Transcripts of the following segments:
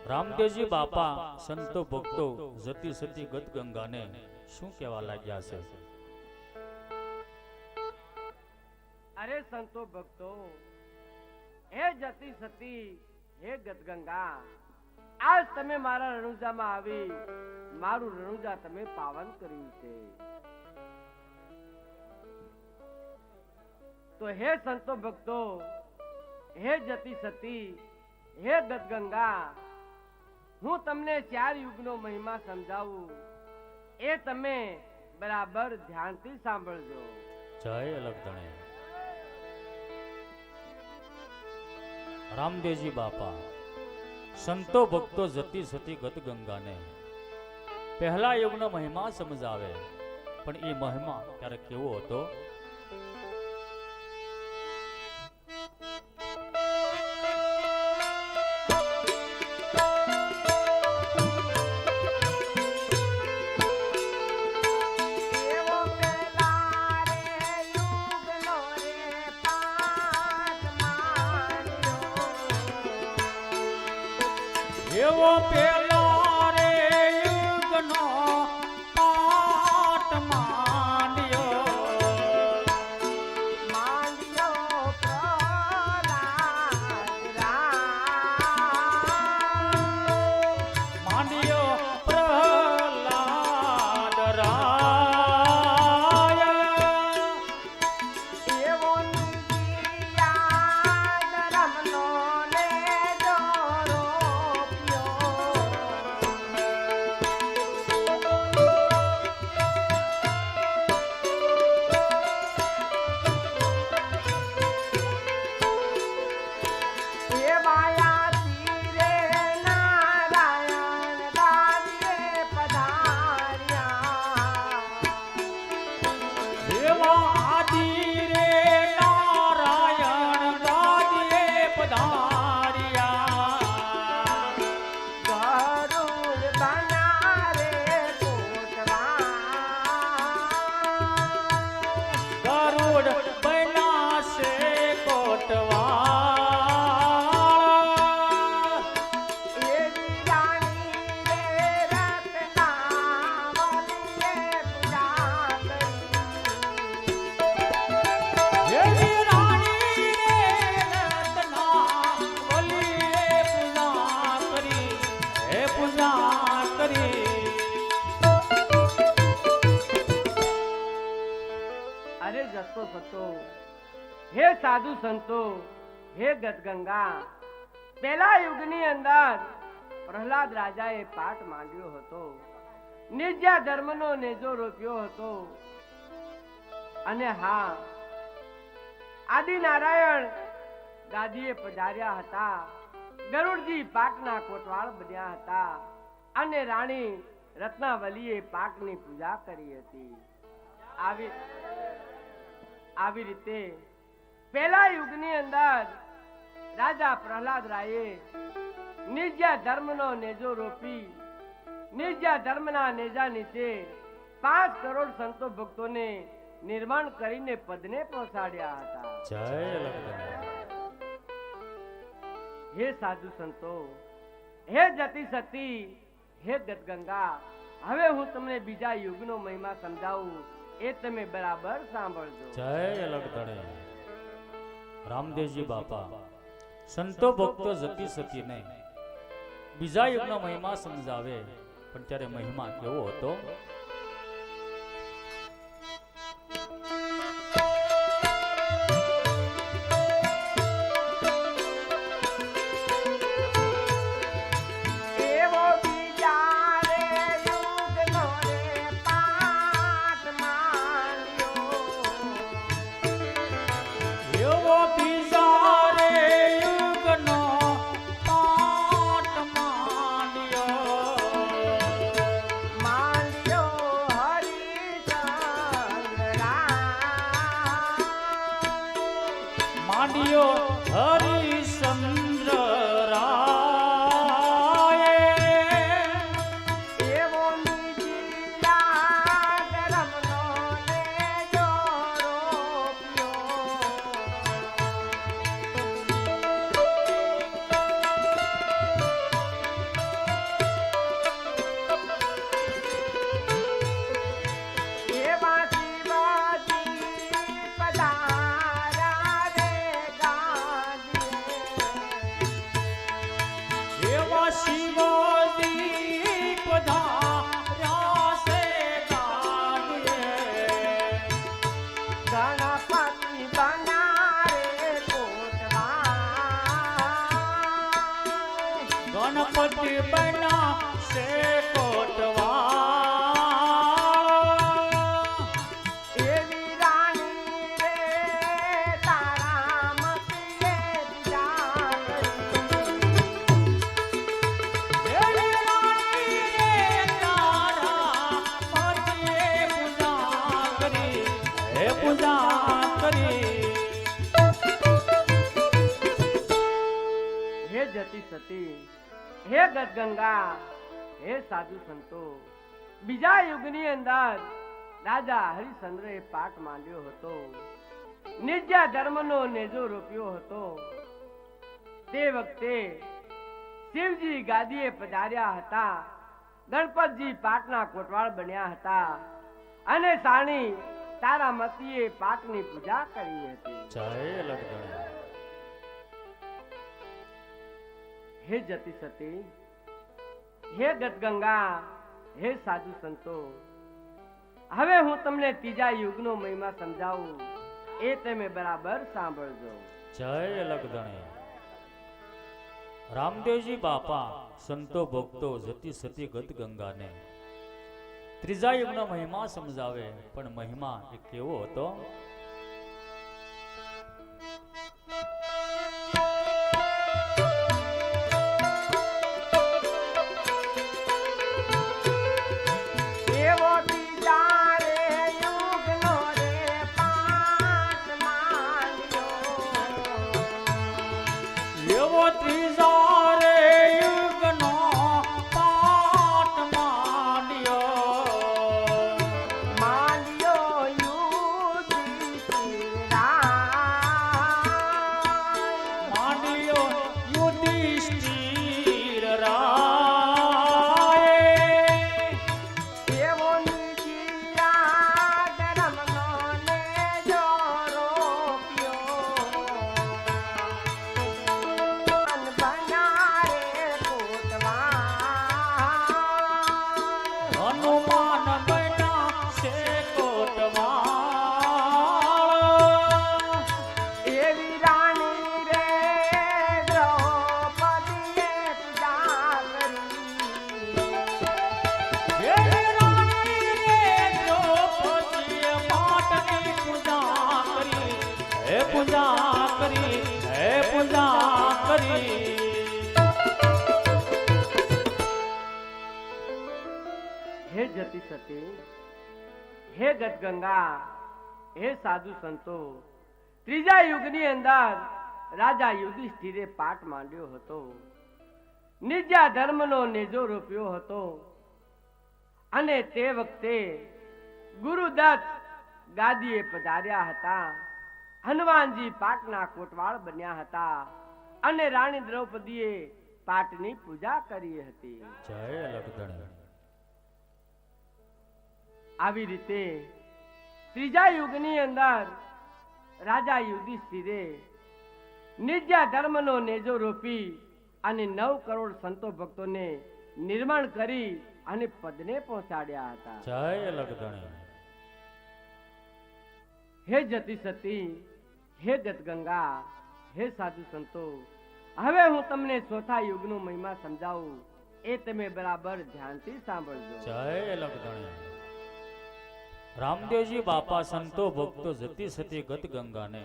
રામદેવજી બાપા સંતો ભક્તો જતી સતી ગત ગંગાને શું કહેવા લાગ્યા છે? અરે સંતો ભક્તો, હે જતી સતી, હે ગત ગંગા, આજ તમે મારા રણુજામાં આવી મારું રણુજા તમે પાવન કર્યું છે. તો હે સંતો ભક્તો, હે જતી સતી, હે ગત ગંગા, હું તમને 4 યુગનો મહિમા સમજાવું, એ તમે બરાબર ધ્યાનથી સાંભળજો. જય અલગધણે. રામદેવજી બાપા સંતો ભક્તો જતી સતી ગત ગંગાને પહેલા યુગનો મહિમા સમજાવે, પણ એ મહિમા ત્યારે કેવો હતો? એવો પેલા રે યુગનો પાટ માંડ્યો, માંડ્યો પ્રહલાદ રામ, માંડ્યો પ્રહલાદ રાય. એવો નિધિયાદ રમનો ને દોરો હે સાધુ સંતો, હે ગત ગંગા, પહેલા યુગની અંદર પ્રહલાદ રાજાએ પાટ માંડ્યો હતો, નિજ્યા ધર્મનો નેજો રોપ્યો હતો. અને હા, આદિ નારાયણ ગાદીએ પધાર્યા હતા, ગરુડજી પાટના કોટવાળ બન્યા હતા, અને રાણી રત્નાવલીએ પાટની પૂજા કરી હતી. આવી રીતે પહેલા યુગની અંદર રાજા પ્રહલાદ રાયે નિજ્યા ધર્મનો નેજો રોપી નિજ્યા ધર્મના નેજા નીચે 5 કરોડ સંતો ભક્તોને નિર્માણ કરીને પદને પહોંચાડ્યા હતા. જય અલગધણે. હે સાધુ સંતો, હે જતી સતી, હે ગત ગંગા, હવે હું તમને બીજા યુગનો મહિમા સમજાવું, એ તમે બરાબર સાંભળજો. જય અલગધણે. રામદેવજી બાપા સંતો ભક્તો જતી સતીને બીજા યુગનો મહિમા સમજાવે, પણ ત્યારે મહિમા કેવો હતો? માંડ્યો ગણપતિ બના સે કોટવા એવી રાણી રે તારા મતીએ પૂજા કરી. પૂજા કરી હે જતી સતી, હે ગદગંગા, હે સાધુ સંતો, બીજા યુગની અંદર રાજા હરિશ્ચંદ્રએ પાઠ માંડ્યો હતો, નિજ્જા ધર્મનો નેજો રોપ્યો હતો. તે વખતે શિવજી ગાદીએ પધાર્યા હતા, ગણપતજી પાટના કોટવાળ બન્યા હતા અને સાણી તારામતીએ પાટની પૂજા કરી હતી. જય લગદણે. હે જતી સતી, હે ગદગંગા, હે સાધુ સંતો, હવે હું તમને ત્રીજા યુગનો મહિમા સમજાવું, એ તમે બરાબર સાંભળજો. જય લગદણે. રામદેવજી બાપા સંતો ભક્તો જતી સતી ગત ગંગાને ત્રીજા યુગનો મહિમા સમજાવે, પણ મહિમા એ કેવો હતો? એવો ત્રીજા રે યુગનો રે પાઠ માંડ્યો, એવો ત્રીજા રે યુગનો પાઠ માંડ્યો યુધિષ્ઠિર રાય. એવો નિજિયા ધર્મનો નેજો રોપ્યો, મન બના રે કોટવાળ. હનુમાન બન્યા છે કોટવાળ. એવી રાણી રે દ્રૌપદીએ પૂજા કરી. હે રાણી રે દ્રૌપદીએ પાટની પૂજા કરી. હે પૂજા કરી, હે પૂજા કરી. હે જતી સતી, હે ગદગંગા, હે સાધુ સંતો, ત્રીજા યુગની અંદર રાજા યુધિષ્ઠિરે પાઠ માંડ્યો હતો, નિજ્જા ધર્મનો નેજો રોપ્યો હતો અને તે વખતે ગુરુદત્ત ગાદીએ પધાર્યા હતા, હનુમાનજી પાટના કોટવાળ બન્યા હતા અને રાણી દ્રૌપદીએ પાટની પૂજા કરી હતી. જય લગદણે. આવી રીતે ત્રીજા યુગની અંદર રાજા યુધિષ્ઠિરે નિજ્જા ધર્મનો નેજો રોપી અને 9 કરોડ સંતો ભક્તોને નિર્માણ કરી અને પદને પહોંચાડ્યા હતા. જય લગદણે. હે જતી સતી, હે ગદગંગા, હે સાધુ સંતો, હવે હું તમને ચોથા યુગનો મહિમા સમજાવું, એ તમે બરાબર ધ્યાનથી સાંભળજો. જય લગદણે. રામદેવજી બાપા સંતો ભક્તો જતી સતી ગત ગંગાને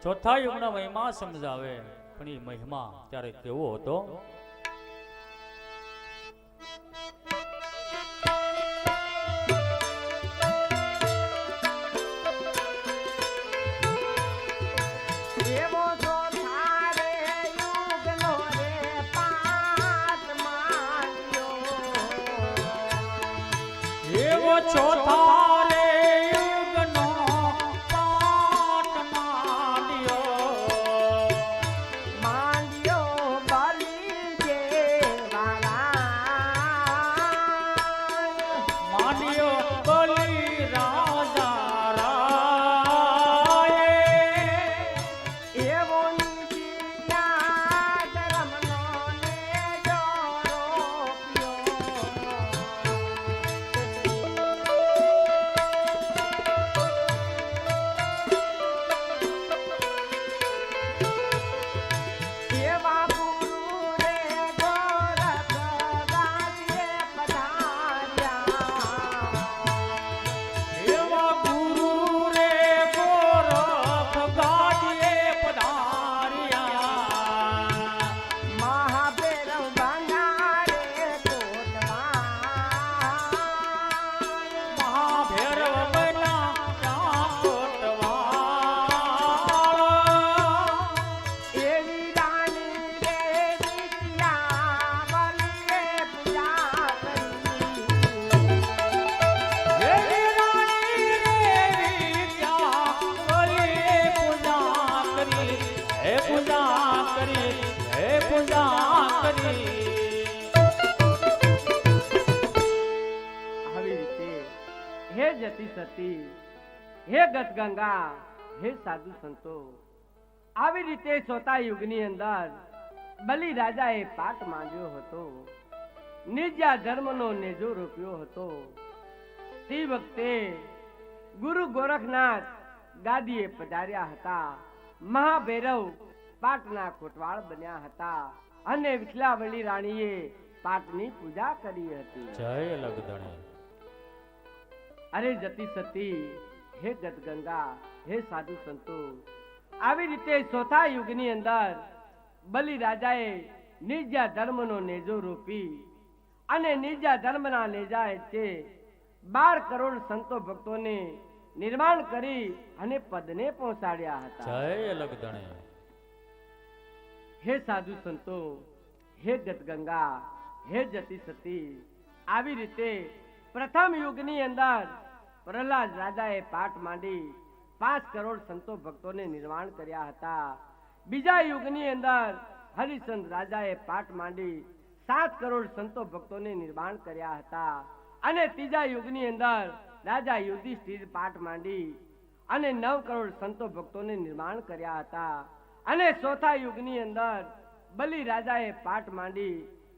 ચોથા યુગના મહિમા સમજાવે, પણ એ મહિમા ત્યારે કેવો હતો? એવો ચોથા રે યુગનો રે પાઠ માંડ્યો, એવો ચોથા રે યુગનો પાઠ માંડ્યો. માંડ્યો બલિ હે પૂજા કરી હે પૂજા કરી આવી રીતે હે જતી સતી હે ગતગંગા હે સાધુ સંતો આવી રીતે ચોથા યુગની અંદર બલિ રાજાએ પાટ માંગ્યો હતો નિજા ધર્મનો નેજો રોપ્યો હતો તે વખતે ગુરુ ગોરખનાથ ગાદીએ પધાર્યા હતા મહાભૈરવ પાટના કોટવાળ બન્યા હતા અને વિઠલાવલી રાણીએ પાટની પૂજા કરી હતી જય લગદણે અરે જતી સતી હે ગતગંગા હે સાધુ સંતો આવી રીતે ચોથા યુગની અંદર બલિ રાજાએ નિજા ધર્મનો નેજો રોપી અને નિજા ધર્મના નેજા છે 12 કરોડ સંતો ભક્તોને નિર્માણ કરી અને પદને પહોંચાડ્યા હતા જય લગદણે હે સાધુ સંતો હે ગતગંગા હે જતી સતી આવી રીતે પ્રથમ યુગની અંદર પ્રહલાદ રાજાએ પાટ માંડી 5 કરોડ સંતો ભક્તોને નિર્માણ કર્યા હતા બીજા યુગની અંદર હરિશ્ચંદ્ર રાજાએ પાટ માંડી 7 કરોડ સંતો ભક્તોને નિર્માણ કર્યા હતા અને ત્રીજા યુગની અંદર રાજા યુધિષ્ઠિર પાટ માંડી અને 9 કરોડ સંતો ભક્તોને નિર્માણ કર્યા હતા અને ચોથા યુગની અંદર બલિ રાજાએ પાટ માંડી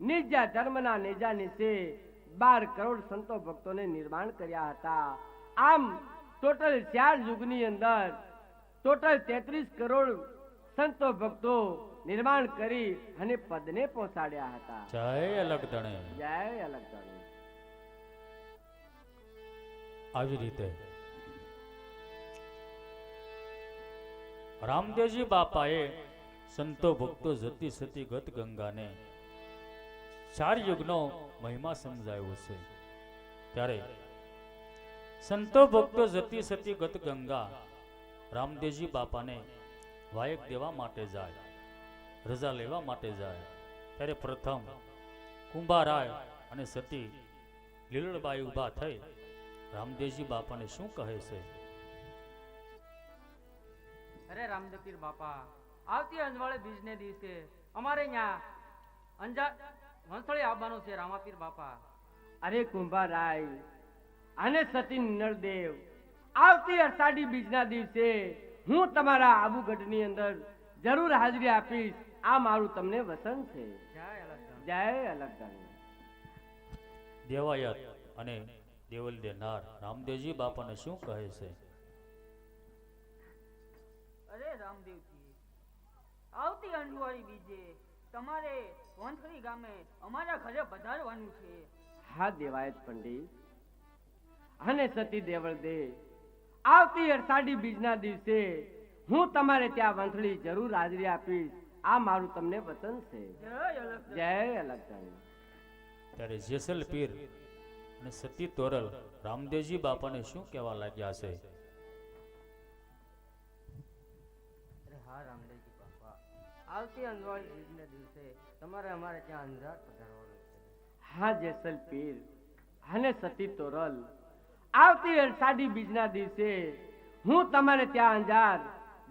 નિજા ધર્મના નેજા નીચે 12 કરોડ સંતો ભક્તોને નિર્માણ કર્યા હતા આમ ટોટલ 4 યુગની અંદર ટોટલ 33 કરોડ સંતો ભક્તો નિર્માણ કરી અને પદને પહોંચાડ્યા હતા જય લગદણે જય અલગદાણી આવી રીતે રામદેવજી બાપાએ સંતો ભક્તો જતી સતી ગત ગંગાને 4 યુગનો મહિમા સમજાવ્યો છે ત્યારે સંતો ભક્તો જતી સતી ગત ગંગા રામદેવજી બાપાને વાયક દેવા માટે જાય રજા લેવા માટે જાય ત્યારે પ્રથમ કુંભારાય અને સતી લીલડબાઈ ઊભા થઈ રામદેવજી બાપાને શું કહે છે અરે રામદેવપીર બાપા આવતી અંજવાળે બીજને દિવસે અમારે અહીંયા અંજા વંસળી આવવાનું છે રામાપીર બાપા અરે કુંભારાય અને સતી નળદેવ આવતી અષાઢી બીજના દિવસે હું તમારા આબુગઢની અંદર જરૂર હાજરી આપીશ આ મારું તમને વચન છે જય અલગ જય અલગદાણી દેવાયત અને દેવલ દેનાર રામદેવજી બાપાને શું કહે છે અરે રામદેવજી આવતી અંજવાળી બીજે તમારે વંથળી ગામે અમારા ઘરે પધારવાનું છે હા દેવાયત પંડિત અને સતી દેવળદે આવતી અષાઢી બીજના દિવસે હું તમારે ત્યાં વંથળી જરૂર હાજરી આપીશ આ મારું તમને વચન છે જય અલગ જય અલગદાણી ત્યારે જેસલ પીર અને સતી તોરલ રામદેવજી બાપાને શું કહેવા લાગ્યા છે અરે હા રામદેવજી બાપા આવતી અંજવાળી બીજને દિવસે તમારે અમારે ત્યાં અંજાર પધારવાનું છે હા જેસલ પીર અને સતી તોરલ આવતી અષાઢી બીજના દિવસે હું તમારે ત્યાં અંજાર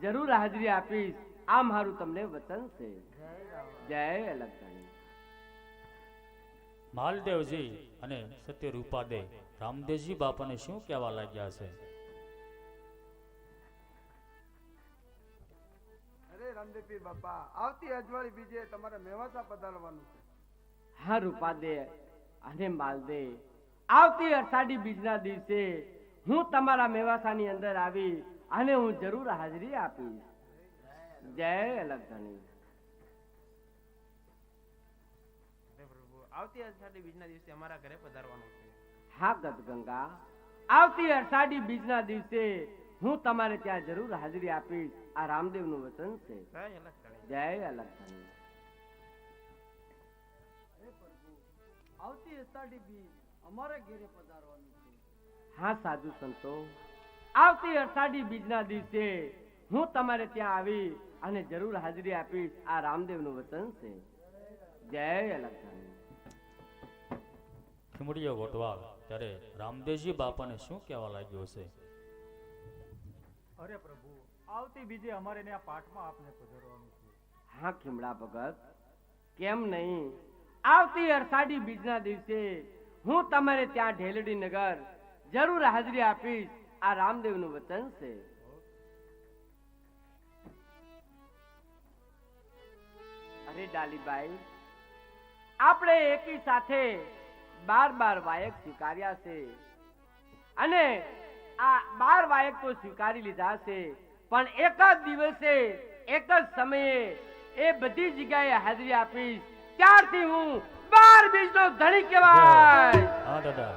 જરૂર હાજરી આપીશ આ મારું તમને વચન છે જય રામ જય અલગદાણી માલદેવજી અને સત્ય રૂપાદે રામદેવજી બાપાને શું કહેવા લાગ્યા છે અરે રામદેવપીર બાપા આવતી અજવાળી બીજે તમારે મેવાસા પધારવાનું છે હા રૂપાદે અને માલદે આવતી અષાઢી બીજના દિવસે હું તમારા મેવાસાની અંદર આવી અને હું જરૂર હાજરી આપીશ જય અલગદાણી અરે પ્રભુ આવતી અષાઢી બીજના દિવસે અમારા ઘરે પધારવાનું છે હા ગતગંગા આવતી અષાઢી બીજના દિવસે હું તમારે ત્યાં જરૂર હાજરી આપીશ આ રામદેવનું વચન છે જય અલગદાણી જય અલગદાણી આવતી અષાઢી બીજ અમારે ઘેરે પધારવાનું છે હા સાધુ સંતો આવતી અષાઢી બીજના દિવસે હું તમારે ત્યાં આવી અને જરૂર હાજરી આપીશ આ રામદેવનું વચન છે જય અલગદાણી ખીમડીયો ગોટવાળ ત્યારે રામદેવજી બાપાને શું કહેવા લાગ્યો છે અરે પ્રભુ આવતી બીજે અમારે ત્યાં પાઠમાં આપને પધારવાનું હા ખીમડા ભગત, કેમ નહીં? આવતી અષાઢી બીજના દિવસે હું તમારે ત્યાં ઢેલડી નગર જરૂર હાજરી આપીશ. આ રામદેવનું વચન છે. અરે ડાલીબાઈ, આપણે એકી સાથે 12 વાયક સ્વીકાર્યા છે અને આ 12 વાયક તો સ્વીકારી લીધા છે, પણ એક જ દિવસે એક જ સમયે એ બધી જગ્યાએ હાજરી આપીશ. ત્યારથી હું 12 બીજનો ધણી કહેવાય. હા દાદા.